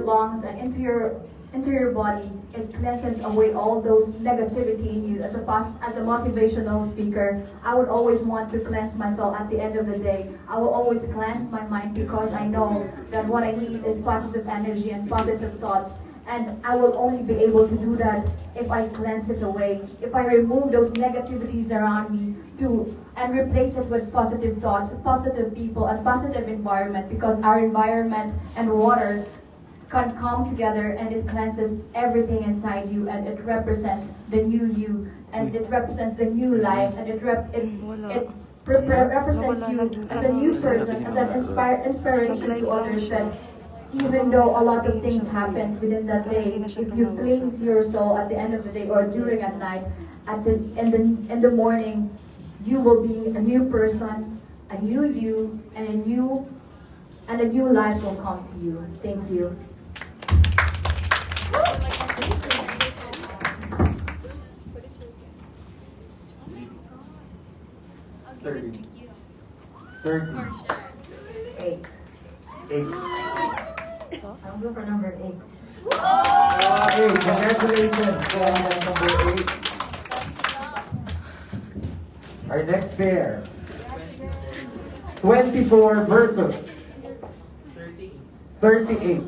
lungs and into your body, it cleanses away all those negativity in you. As a motivational speaker, I would always want to cleanse myself at the end of the day. I will always cleanse my mind because I know that what I need is positive energy and positive thoughts. And I will only be able to do that if I cleanse it away, if I remove those negativities around me and replace it with positive thoughts, positive people, and positive environment, because our environment and water can come together and it cleanses everything inside you, and it represents the new you, and it represents the new life, and it represents you as a new person, as an inspiration to others, that even though a lot of things happen within that day, if you clean your soul at the end of the day or during at night, in the morning, you will be a new person, a new you, and a new life will come to you. Thank you. 30. 8. 8. I'll go for number 8. Okay, congratulations. Number 8. Our next pair. 24 versus 38.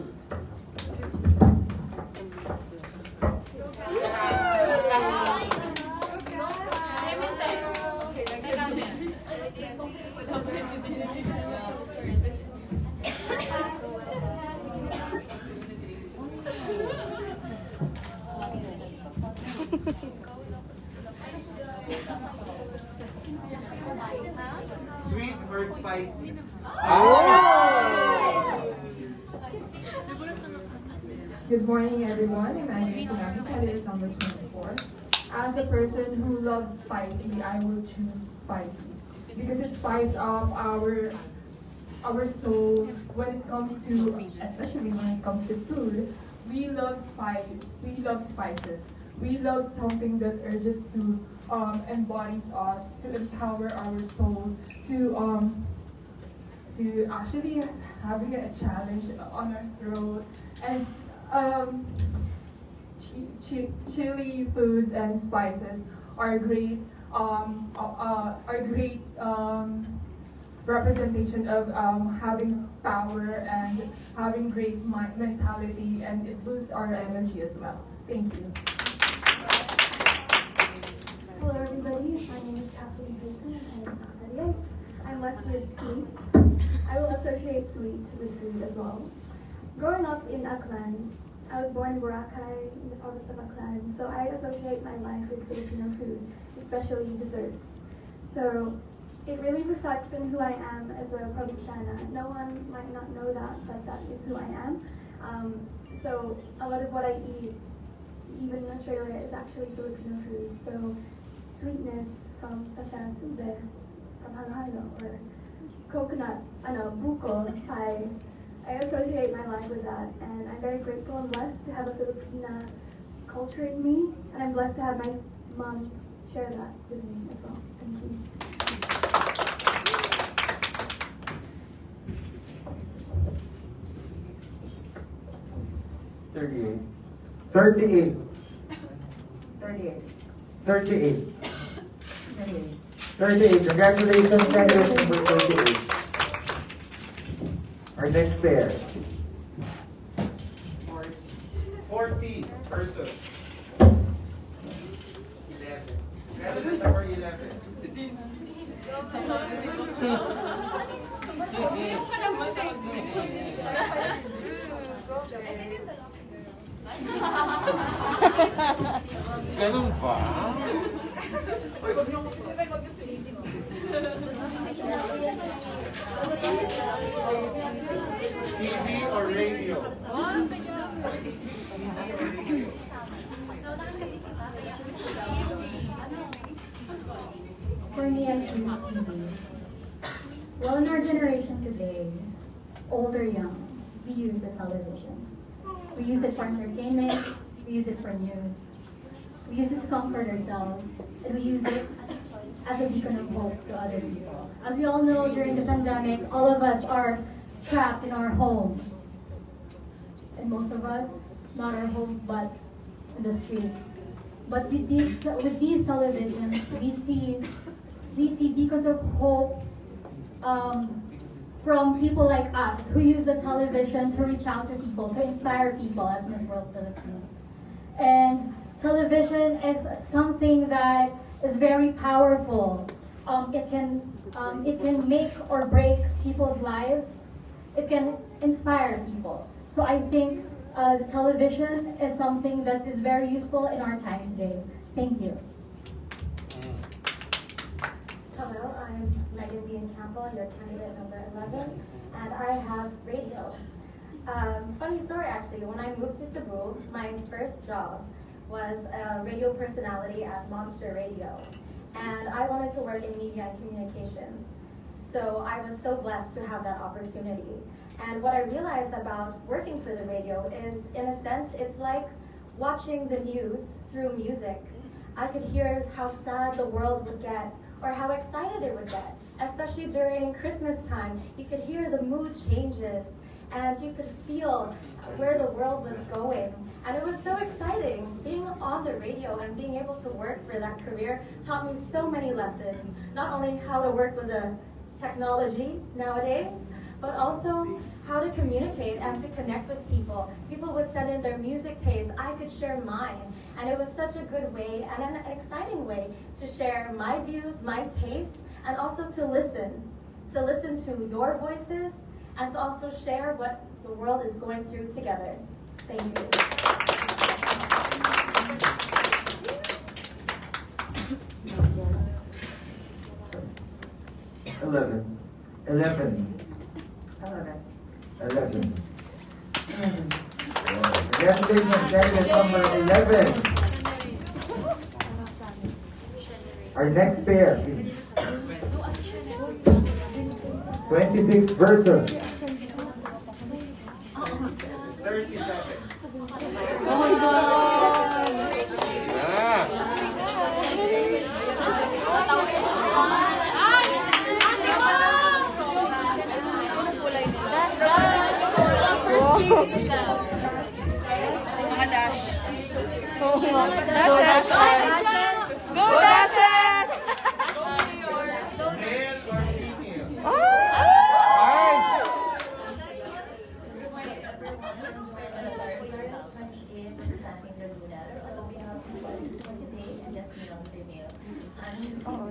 Sweet or spicy? Good morning, everyone. I'm Angela, candidate number 24. As a person who loves spicy, I will choose spicy because it spices up our soul when it comes to, especially when it comes to food. We love spice. We love spices. We love something that urges to embodies us, to empower our soul, to actually having a challenge on our throat, and chili foods and spices are great representation of having power and having great mentality, and it boosts our energy as well. Thank you. Hello everybody, my name is Kathleen Payton and I'm 38. I'm left with sweet. I will associate sweet with food as well. Growing up in Aklan, I was born in Boracay in the province of Aklan, so I associate my life with Filipino food, especially desserts. So it really reflects in who I am as a Provinciana. No one might not know that, but that is who I am. So a lot of what I eat, even in Australia, is actually Filipino food. So sweetness from such as ube, from halo-halo, or coconut, buko pie. I associate my life with that, and I'm very grateful and blessed to have a Filipina culture in me, and I'm blessed to have my mom share that with me as well. Thank you. $38. 38. 38. 38. 38. 38. Congratulations, candidate number 38. Our next pair. 40 versus 11. Candidate number 11. Ganun ba? TV or radio? For me, I choose TV. Well, in our generation today, old or young, we use the television. We use it for entertainment, we use it for news. We use it to comfort ourselves, and we use it as a beacon of hope to other people. As we all know, during the pandemic, all of us are trapped in our homes. And most of us, not our homes, but in the streets. But with these televisions, we see beacons of hope from people like us who use the television to reach out to people, to inspire people as Miss World Philippines. And television is something that is very powerful. It can make or break people's lives. It can inspire people. So I think the television is something that is very useful in our time today. Thank you. Hello, I'm Megan Dean Campbell, your candidate number 11, and I have radio. Funny story actually, when I moved to Cebu, my first job was a radio personality at Monster Radio, and I wanted to work in media and communications. So I was so blessed to have that opportunity. And what I realized about working for the radio is, in a sense, it's like watching the news through music. I could hear how sad the world would get, or how excited it would get. Especially during Christmas time, you could hear the mood changes, and you could feel where the world was going. And it was so exciting. Being on the radio and being able to work for that career taught me so many lessons. Not only how to work with the technology nowadays, but also how to communicate and to connect with people. People would send in their music tastes, I could share mine. And it was such a good way and an exciting way to share my views, my taste, and also to listen to your voices, and to also share what the world is going through together. Thank you. Eleven. 11. 11. Congratulations, candidate number 11. Our next pair, 26 versus 30 seconds. Oh my God! Mga dash. Go Dashes! Go Dashes! Male or female? I'm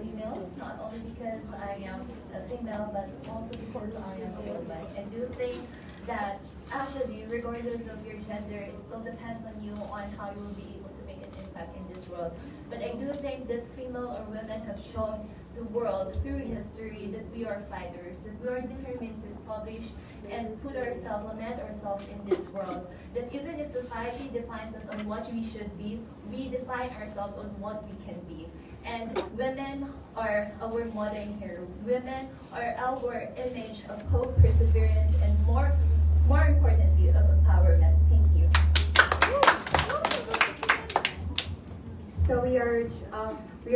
female, not only because I am a female, but also because I am a woman. I do think that actually, regardless of your gender, it still depends on you on how you will be able to make an impact in this world. But I do think that female or women have shown the world through history that we are fighters, that we are determined to establish and put ourselves, lament ourselves in this world. That even if society defines us on what we should be, we define ourselves on what we can be. And women are our modern heroes. Women are our image of hope, perseverance, and more importantly, of empowerment. Thank you. So we are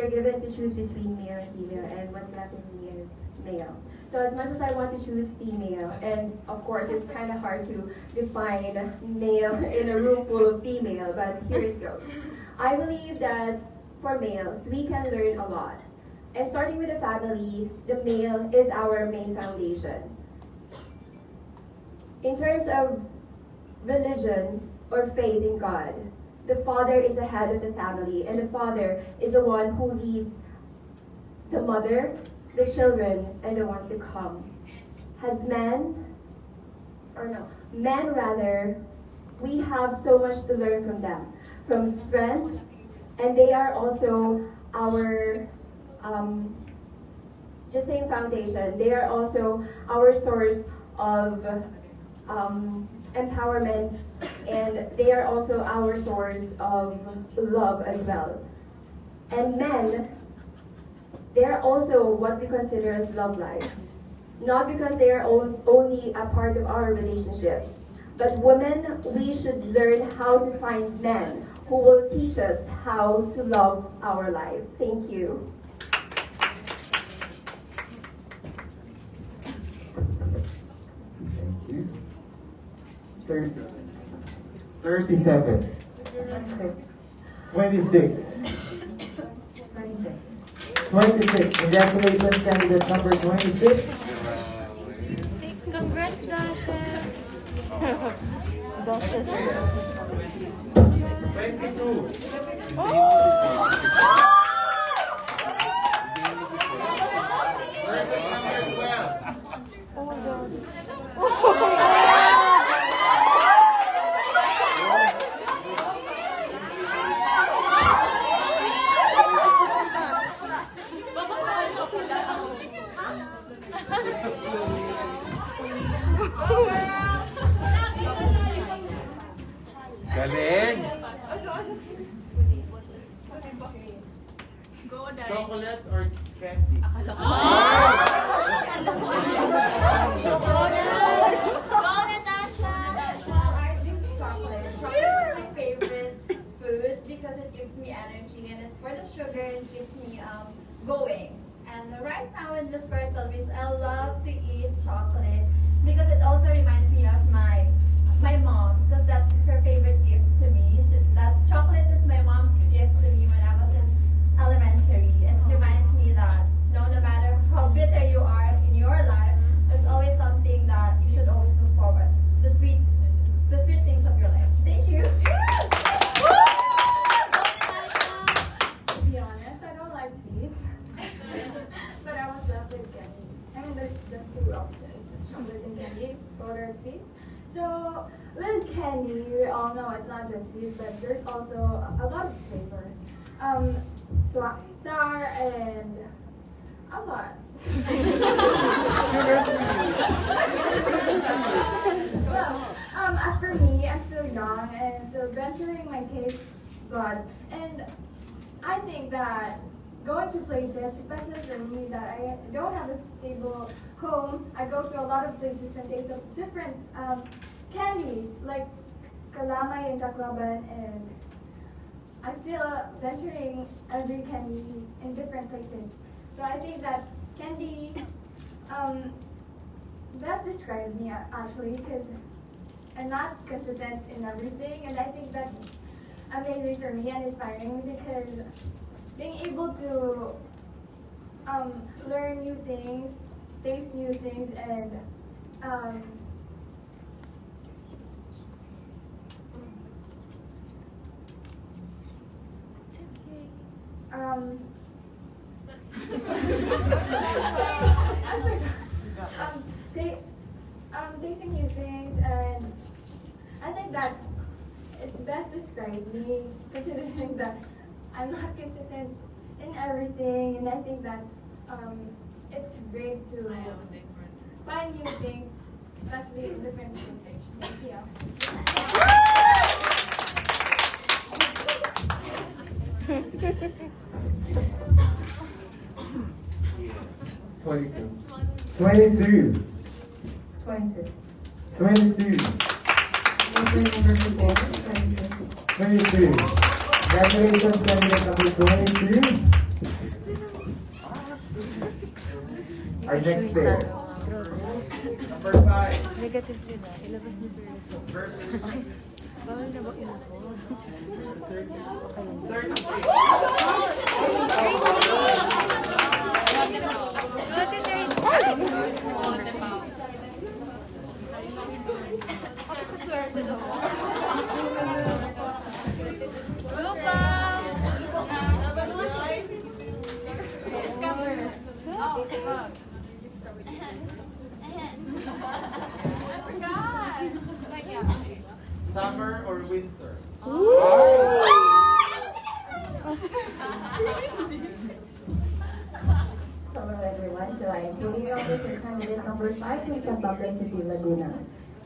given to choose between male and female, and what's left with me is male. So as much as I want to choose female, and of course it's kind of hard to define male in a room full of female, but here it goes. I believe that for males, we can learn a lot. And starting with the family, the male is our main foundation. In terms of religion or faith in God, the father is the head of the family, and the father is the one who leads the mother, the children and the ones to come. As men, men rather, we have so much to learn from them, from strength, and they are also our, just saying foundation, they are also our source of empowerment, and they are also our source of love as well. And men, they are also what we consider as love life. Not because they are only a part of our relationship, but women, we should learn how to find men who will teach us how to love our life. Thank you. Thank you. 37. 26. 26. Congratulations, candidate number 26. Congrats, Dashes. Dashes. 22. Versus number 12. Oh my God. Galing! Chocolate or candy? Go, Natasha! Well, I think chocolate. Chocolate is my favorite food because it gives me energy, and it's for the sugar, it keeps me going. And right now in the Spirit Philippines, I love to eat chocolate because it also reminds me of my mom, because that's her favorite gift to me. That chocolate is my mom's gift to me when I was in elementary, and it reminds me that no matter how bitter you are in your life, there's always something that you should always look forward. The sweet things of your life. Thank you. Yes! To be honest, I don't like sweets. But I was left with candy. I mean, there's just two options, chocolate and candy, or sweets. So, with candy, we all know it's not just sweet, but there's also a lot of flavors. Sour and a lot. Well, as for me, I'm still young and still venturing my taste bud. And I think that going to places, especially for me that I don't have a stable home, I go to a lot of places and taste of different candies, like kalamay and taklaban, and I feel venturing every candy in different places. So I think that candy best describes me actually, because I'm not consistent in everything, and I think that's amazing for me and inspiring, because being able to learn new things, taste new things, and tasting new things, and I think that it best describes me, considering that I'm not consistent in everything, and I think that it's great to find new things, especially in different things. Thank Twenty-two. 22. 22. 22. 22. Congratulations, candidate number 22. Our next pair. Number 5. Negative sila. Ilabas niyo po yung results. Versus Bawal na ba i-record? 33. I forgot. But yeah. Summer or winter? Hello everyone, so I'm Julie Robles, candidate number 5 from Kimbap City, Laguna.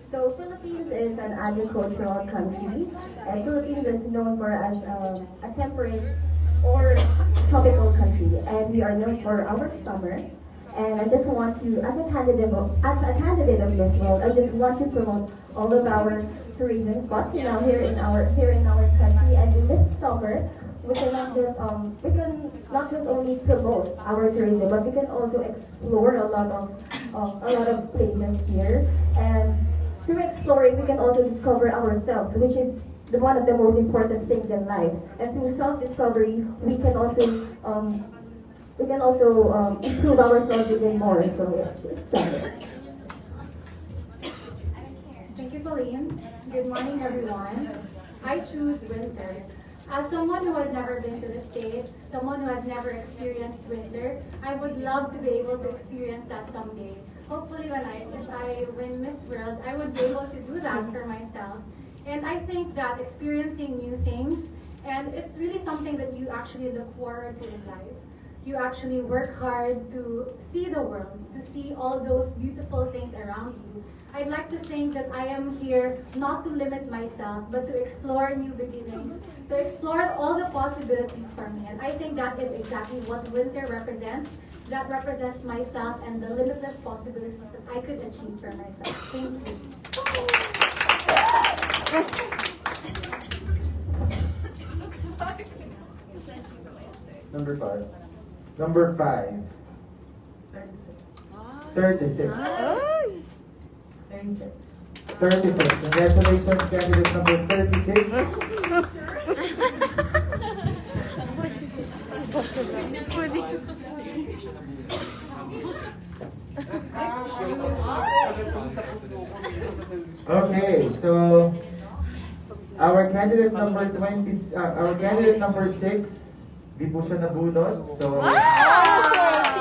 So Philippines is an agricultural country, and Philippines is known for as a temperate or tropical country, and we are known for our summer. And I just want to, as a candidate of Miss World, I just want to promote all of our tourism spots now here in our country. And in this summer, we can not just only promote our tourism, but we can also explore a lot of places here. And through exploring, we can also discover ourselves, which is one of the most important things in life. And through self-discovery, we can also improve ourselves even more. So it's summer. Thank you, Pauline. Good morning, everyone. I choose winter. As someone who has never been to the States, someone who has never experienced winter, I would love to be able to experience that someday. Hopefully, if I win Miss World, I would be able to do that for myself. And I think that experiencing new things, and it's really something that you actually look forward to in life. You actually work hard to see the world, to see all those beautiful things around you. I'd like to think that I am here not to limit myself, but to explore new beginnings, to explore all the possibilities for me. And I think that is exactly what winter represents. That represents myself and the limitless possibilities that I could achieve for myself. Thank you. Number 5. Number 5. 36. 36. Congratulations, candidate number 36. Okay, so our candidate number 6, di po siya nabunod. So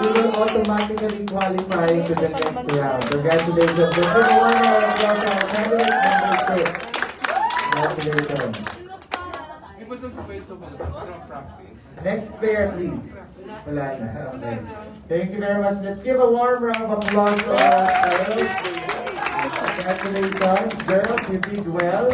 she will automatically qualify to the next round. Congratulations. Let's give a one round of applause to our candidate number 6. Congratulations. Next pair, please. Wala na. Okay. Thank you very much. Let's give a warm round of applause to our girls. Congratulations, girls. You did well.